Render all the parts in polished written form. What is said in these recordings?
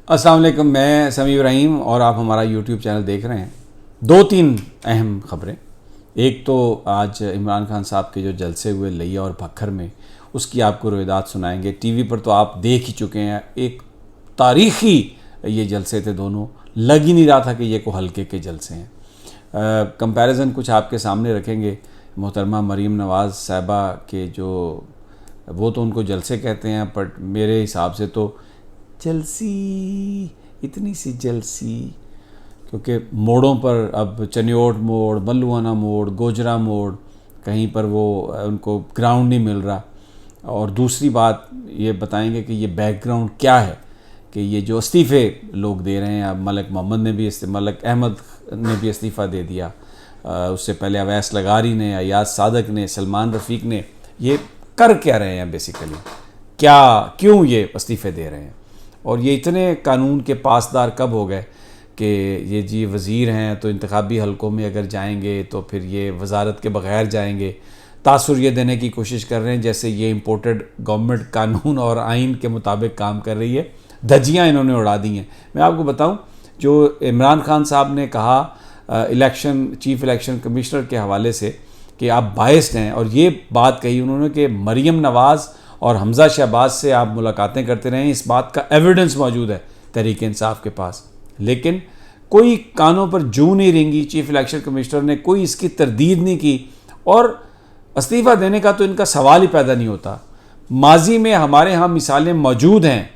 अस्सलाम वालेकुम, मैं समी इब्राहिम और आप हमारा यूट्यूब चैनल देख रहे हैं। दो तीन अहम खबरें। एक तो आज इमरान खान साहब के जो जलसे हुए लिया और भक्खर में, उसकी आपको रोयदात सुनाएंगे। टीवी पर तो आप देख ही चुके हैं, एक तारीख़ी ये जलसे थे दोनों। लग ही नहीं रहा था कि ये को हल्के के जलसे हैं। कंपैरिजन कुछ आपके सामने रखेंगे। मोहतरमा मरीम नवाज़ साहिबा के जो, वो तो उनको जलसे कहते हैं, बट मेरे हिसाब से तो जलसी, इतनी सी जलसी, क्योंकि मोड़ों पर अब चनियोट मोड़, मल्लुआना मोड़, गोजरा मोड़, कहीं पर वो उनको ग्राउंड नहीं मिल रहा। और दूसरी बात ये बताएंगे कि ये बैकग्राउंड क्या है, कि ये जो इस्तीफ़े लोग दे रहे हैं। अब मलिक मोहम्मद ने भी, मलिक अहमद ने भी इस्तीफ़ा दे दिया, उससे पहले अवैस लगारी ने, अयाज सादक ने, सलमान रफ़ीक ने। ये कर क्या रहे हैं बेसिकली, क्या, क्यों ये इस्तीफ़े दे रहे हैं? और ये इतने कानून के पासदार कब हो गए कि ये जी वज़ीर हैं तो इंतखाबी हलकों में अगर जाएंगे तो फिर ये वजारत के बग़ैर जाएंगे। तासुर ये देने की कोशिश कर रहे हैं जैसे ये इम्पोर्टेड गवर्नमेंट कानून और आइन के मुताबिक काम कर रही है। धज्जियाँ इन्होंने उड़ा दी हैं। मैं आपको बताऊं, जो इमरान खान साहब ने कहा चीफ इलेक्शन कमिश्नर के हवाले से कि आप बायस्ड हैं, और ये बात कही उन्होंने कि मरीम नवाज़ और हमज़ा शहबाज से आप मुलाकातें करते रहें। इस बात का एविडेंस मौजूद है तहरीक इंसाफ के पास, लेकिन कोई कानों पर जूं नहीं रेंगी। चीफ इलेक्शन कमिश्नर ने कोई इसकी तरदीद नहीं की, और इस्तीफ़ा देने का तो इनका सवाल ही पैदा नहीं होता। माजी में हमारे यहाँ मिसालें मौजूद हैं।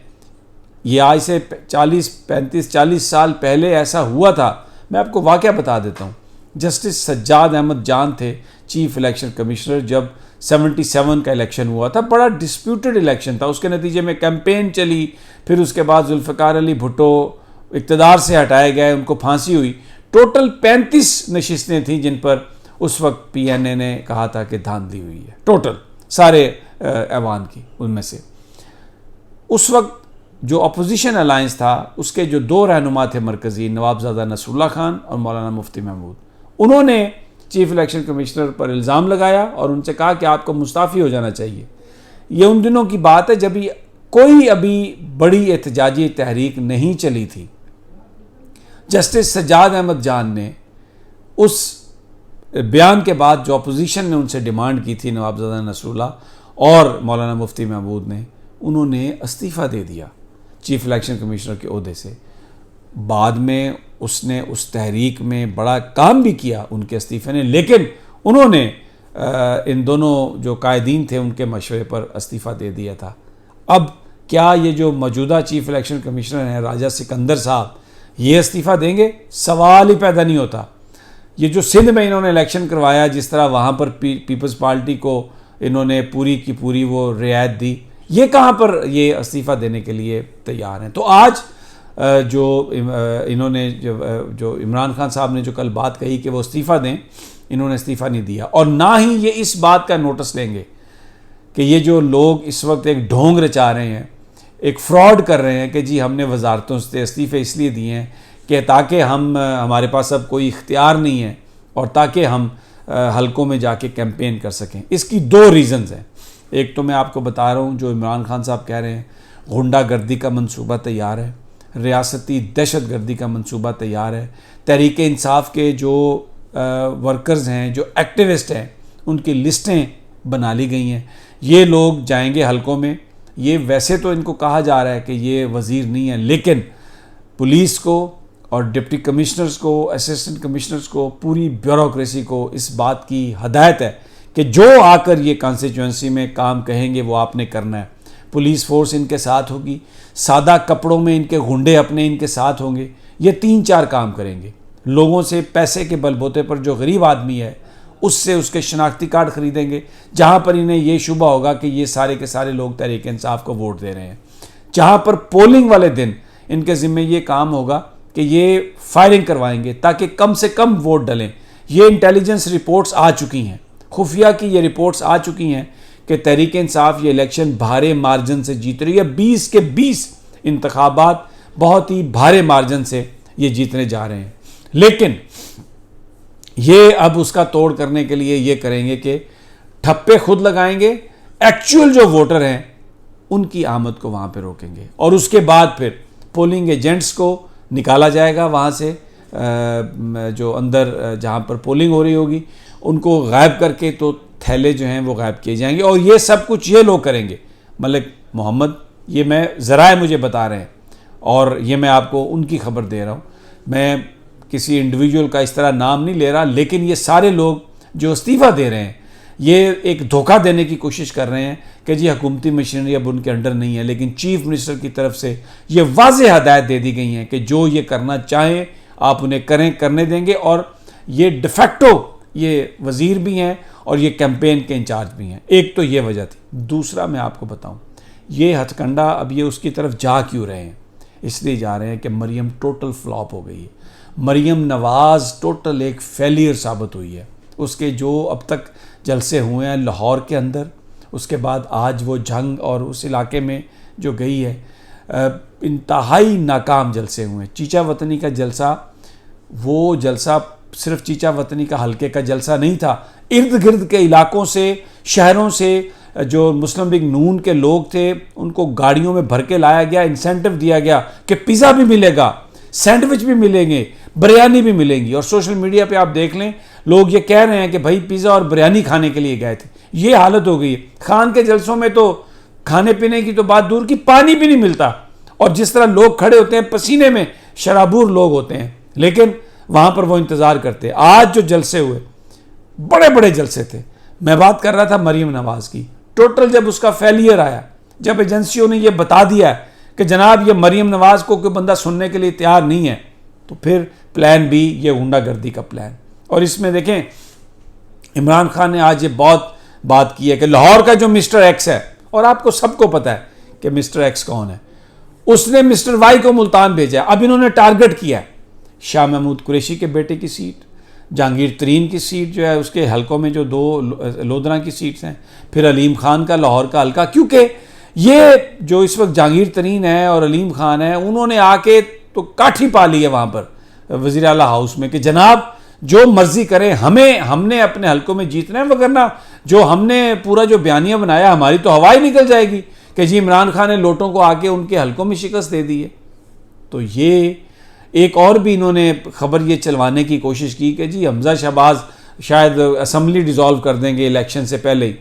ये आज से 40 साल पहले ऐसा हुआ था। मैं आपको वाक़या बता देता हूँ। जस्टिस सज्जाद अहमद जान थे चीफ इलेक्शन कमिश्नर जब 77 का इलेक्शन हुआ था। बड़ा डिस्प्यूटेड इलेक्शन था, उसके नतीजे में कैंपेन चली, फिर उसके बाद जुल्फ़िकार अली भुट्टो इक़्तिदार से हटाए गए, उनको फांसी हुई। टोटल 35 नशिस्तें थीं जिन पर उस वक्त PNA ने कहा था कि धांधली हुई है, टोटल सारे ऐवान की। उनमें से उस वक्त जो अपोजिशन अलायंस था उसके जो दो रहनुमा थे मरकज़ी, नवाबज़ादा नसरुल्लाह खान और मौलाना मुफ्ती महमूद, उन्होंने चीफ इलेक्शन कमिश्नर पर इल्ज़ाम लगाया और उनसे कहा कि आपको मुस्ताफ़ी हो जाना चाहिए। ये उन दिनों की बात है जब कोई अभी बड़ी एहतजाजी तहरीक नहीं चली थी। जस्टिस सज्जाद अहमद जान ने उस बयान के बाद जो अपोजिशन ने उनसे डिमांड की थी, नवाबज़ादा नसरुल्लाह और मौलाना मुफ्ती महमूद ने, उन्होंने इस्तीफ़ा दे दिया चीफ इलेक्शन कमिश्नर के ओहदे से। बाद में उसने उस तहरीक में बड़ा काम भी किया उनके इस्तीफ़े ने, लेकिन उन्होंने इन दोनों जो कायदीन थे उनके मशवरे पर इस्तीफ़ा दे दिया था। अब क्या ये जो मौजूदा चीफ इलेक्शन कमिश्नर हैं राजा सिकंदर साहब, ये इस्तीफ़ा देंगे? सवाल ही पैदा नहीं होता। ये जो सिंध में इन्होंने इलेक्शन करवाया, जिस तरह वहाँ पर पीपल्स पार्टी को इन्होंने पूरी की पूरी वो रियायत दी, ये कहाँ पर ये इस्तीफ़ा देने के लिए तैयार हैं? तो आज जो इन्होंने जो इमरान खान साहब ने जो कल बात कही कि वो इस्तीफ़ा दें, इन्होंने इस्तीफ़ा नहीं दिया। और ना ही ये इस बात का नोटिस लेंगे कि ये जो लोग इस वक्त एक ढोंग रचा रहे हैं, एक फ्रॉड कर रहे हैं कि जी हमने वजारतों से इस्तीफ़े इसलिए दिए हैं कि ताकि हमारे पास अब कोई इख्तियार नहीं है और ताकि हम हलकों में जाके कैंपेन कर सकें। इसकी दो रीज़न्स हैं। एक तो मैं आपको बता रहा हूँ, जो इमरान खान साहब कह रहे हैं गुंडागर्दी का मंसूबा तैयार है, रियासती दहशत गर्दी का मंसूबा तैयार है। तहरीक इंसाफ के जो वर्कर्स हैं, जो एक्टिविस्ट हैं, उनकी लिस्टें बना ली गई हैं। ये लोग जाएंगे हलकों में। ये वैसे तो इनको कहा जा रहा है कि ये वज़ीर नहीं है, लेकिन पुलिस को और डिप्टी कमिश्नर्स को, असिस्टेंट कमिश्नर्स को, पूरी ब्यूरोक्रेसी को इस बात की हदायत है कि जो आकर ये कॉन्स्टिट्यूंसी में काम कहेंगे वो आपने करना है। पुलिस फोर्स इनके साथ होगी, सादा कपड़ों में इनके गुंडे अपने इनके साथ होंगे। ये 3-4 काम करेंगे। लोगों से पैसे के बलबूते पर, जो गरीब आदमी है उससे उसके शनाख्ती कार्ड ख़रीदेंगे, जहाँ पर इन्हें ये शुबा होगा कि ये सारे के सारे लोग तहरीक इंसाफ को वोट दे रहे हैं। जहाँ पर पोलिंग वाले दिन इनके ज़िम्मे ये काम होगा कि ये फायरिंग करवाएंगे ताकि कम से कम वोट डलें। ये इंटेलिजेंस रिपोर्ट्स आ चुकी हैं, खुफिया की ये रिपोर्ट्स आ चुकी हैं कि तहरीक इंसाफ ये इलेक्शन भारे मार्जिन से जीत रही है। 20 के 20 इंतखाबात बहुत ही भारे मार्जिन से ये जीतने जा रहे हैं। लेकिन ये अब उसका तोड़ करने के लिए ये करेंगे कि ठप्पे खुद लगाएंगे, एक्चुअल जो वोटर हैं उनकी आमद को वहाँ पे रोकेंगे, और उसके बाद फिर पोलिंग एजेंट्स को निकाला जाएगा वहाँ से, जो अंदर जहाँ पर पोलिंग हो रही होगी उनको गायब करके तो थैले जो हैं वो गायब किए जाएंगे। और ये सब कुछ ये लोग करेंगे, मलिक मोहम्मद, ये मैं ज़राए मुझे बता रहे हैं और ये मैं आपको उनकी खबर दे रहा हूँ। मैं किसी इंडिविजुअल का इस तरह नाम नहीं ले रहा, लेकिन ये सारे लोग जो इस्तीफ़ा दे रहे हैं ये एक धोखा देने की कोशिश कर रहे हैं कि जी हुकूमती मशीनरी अब उनके अंडर नहीं है। लेकिन चीफ मिनिस्टर की तरफ से ये वाज़ेह हदायत दे दी गई हैं कि जो ये करना चाहें आप उन्हें करने देंगे। और ये डिफेक्टो ये वज़ीर भी हैं और ये कैंपेन के इंचार्ज भी हैं। एक तो ये वजह थी। दूसरा मैं आपको बताऊं, ये हथकंडा अब ये उसकी तरफ जा क्यों रहे हैं? इसलिए जा रहे हैं कि मरियम टोटल फ्लॉप हो गई है। मरियम नवाज़ टोटल एक फेलियर साबित हुई है। उसके जो अब तक जलसे हुए हैं लाहौर के अंदर, उसके बाद आज वो जंग और उस इलाके में जो गई है, इंतहाई नाकाम जलसे हुए हैं। चीचा वतनी का जलसा, वो जलसा सिर्फ चीचा वतनी का हल्के का जलसा नहीं था, इर्द गिर्द के इलाकों से, शहरों से जो मुस्लिम लीग नून के लोग थे उनको गाड़ियों में भर के लाया गया, इंसेंटिव दिया गया कि पिज़्ज़ा भी मिलेगा, सैंडविच भी मिलेंगे, बिरयानी भी मिलेंगी। और सोशल मीडिया पे आप देख लें, लोग ये कह रहे हैं कि भाई पिज़्ज़ा और बिरयानी खाने के लिए गए थे। ये हालत हो गई है। खान के जलसों में तो खाने पीने की तो बात दूर की, पानी भी नहीं मिलता। और जिस तरह लोग खड़े होते हैं पसीने में, शराबूर लोग होते हैं, लेकिन वहाँ पर वो इंतज़ार करते हैं। आज जो जलसे हुए बड़े बड़े जलसे थे। मैं बात कर रहा था मरियम नवाज़ की। टोटल जब उसका फेलियर आया, जब एजेंसियों ने ये बता दिया कि जनाब ये मरियम नवाज़ को कोई बंदा सुनने के लिए तैयार नहीं है, तो फिर प्लान बी, ये गुंडागर्दी का प्लान। और इसमें देखें इमरान खान ने आज ये बहुत बात की है कि लाहौर का जो मिस्टर एक्स है, और आपको सबको पता है कि मिस्टर एक्स कौन है, उसने मिस्टर वाई को मुल्तान भेजा। अब इन्होंने टारगेट किया है शाह महमूद कुरैशी के बेटे की सीट, जहांगीर तरीन की सीट जो है उसके हलकों में जो 2 लोधरा की सीट्स हैं, फिर अलीम खान का लाहौर का हल्का। क्योंकि ये जो इस वक्त जहांगीर तरीन है और अलीम खान है, उन्होंने आके तो काठी पा ली है वहाँ पर वज़ीर आला हाउस में कि जनाब जो मर्जी करें, हमने अपने हलकों में जीतना है, वगरना जो हमने पूरा जो बयानिया बनाया हमारी तो हवा ही निकल जाएगी कि जी इमरान खान ने लोटों को आके उनके हलकों में शिकस्त दे दी है। तो ये एक और भी इन्होंने खबर ये चलवाने की कोशिश की कि जी हमजा शहबाज शायद असम्बली डिज़ोल्व कर देंगे इलेक्शन से पहले ही।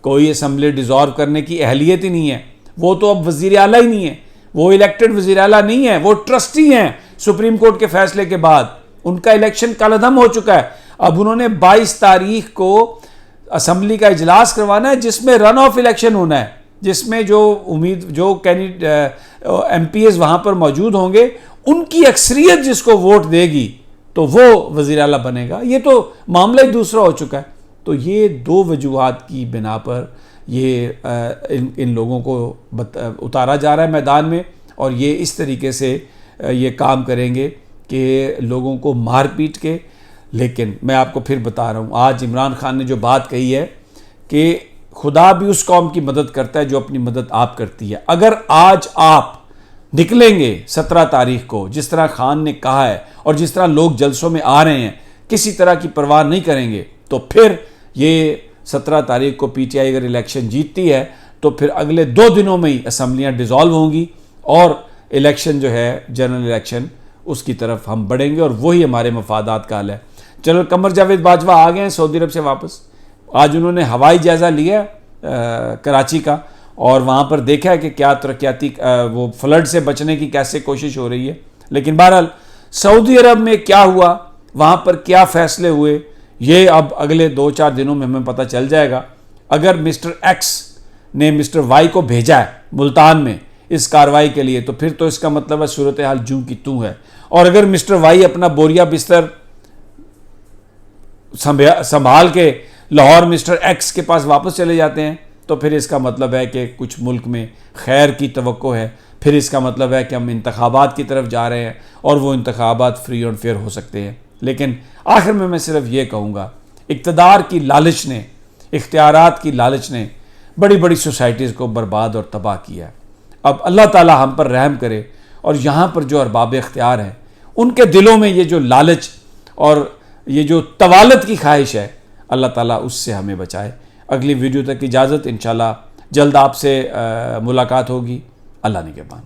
कोई असम्बली डिज़ोल्व करने की अहलियत ही नहीं है। वो तो अब वज़ीर आला ही नहीं है, वो इलेक्टेड वज़ीर आला नहीं है, वो ट्रस्टी हैं। सुप्रीम कोर्ट के फैसले के बाद उनका इलेक्शन कलअदम हो चुका है। अब उन्होंने 22 तारीख को असम्बली का इजलास करवाना है जिसमें रन ऑफ इलेक्शन होना है, जिसमें जो कैंडिडेट MPs वहाँ पर मौजूद होंगे उनकी अक्सरियत जिसको वोट देगी तो वो वज़ीर आला बनेगा। ये तो मामला ही दूसरा हो चुका है। तो ये 2 वजूहात की बिना पर ये इन लोगों को उतारा जा रहा है मैदान में, और ये इस तरीके से ये काम करेंगे कि लोगों को मार पीट के। लेकिन मैं आपको फिर बता रहा हूँ, आज इमरान खान ने जो बात कही है कि खुदा भी उस कौम की मदद करता है जो अपनी मदद आप करती है। अगर आज आप निकलेंगे 17 तारीख को, जिस तरह खान ने कहा है, और जिस तरह लोग जलसों में आ रहे हैं, किसी तरह की परवाह नहीं करेंगे, तो फिर ये 17 तारीख को PTI अगर इलेक्शन जीतती है तो फिर अगले 2 दिनों में ही असम्बलियाँ डिज़ोल्व होंगी और इलेक्शन जो है जनरल इलेक्शन उसकी तरफ हम बढ़ेंगे, और वही हमारे मफादात का हल है। जनरल कमर जावेद बाजवा आ गए हैं सऊदी अरब से वापस। आज उन्होंने हवाई जायज़ा लिया कराची का, और वहाँ पर देखा है कि क्या तरक्याती वो फ्लड से बचने की कैसे कोशिश हो रही है। लेकिन बहरहाल सऊदी अरब में क्या हुआ, वहाँ पर क्या फ़ैसले हुए, ये अब अगले 2-4 दिनों में हमें पता चल जाएगा। अगर मिस्टर एक्स ने मिस्टर वाई को भेजा है मुल्तान में इस कार्रवाई के लिए, तो फिर तो इसका मतलब है सूरत हाल जूं की तूं है। और अगर मिस्टर वाई अपना बोरिया बिस्तर संभाल के लाहौर मिस्टर एक्स के पास वापस चले जाते हैं, तो फिर इसका मतलब है कि कुछ मुल्क में खैर की तवक्को है। फिर इसका मतलब है कि हम इंतखाबात की तरफ जा रहे हैं, और वो इंतखाबात फ्री और फेयर हो सकते हैं। लेकिन आखिर में मैं सिर्फ ये कहूँगा, इक़्तिदार की लालच ने, इख्तियारात की लालच ने बड़ी बड़ी सोसाइटीज़ को बर्बाद और तबाह किया है। अब अल्लाह ताला हम पर रहम करे, और यहाँ पर जो अरबाब इख्तियार हैं उनके दिलों में ये जो लालच और ये जो तवालत की ख्वाहिश है, अल्लाह ताला उससे हमें बचाए। अगली वीडियो तक इजाज़त, इंशाल्लाह जल्द आपसे मुलाकात होगी। अल्लाह निगहबान।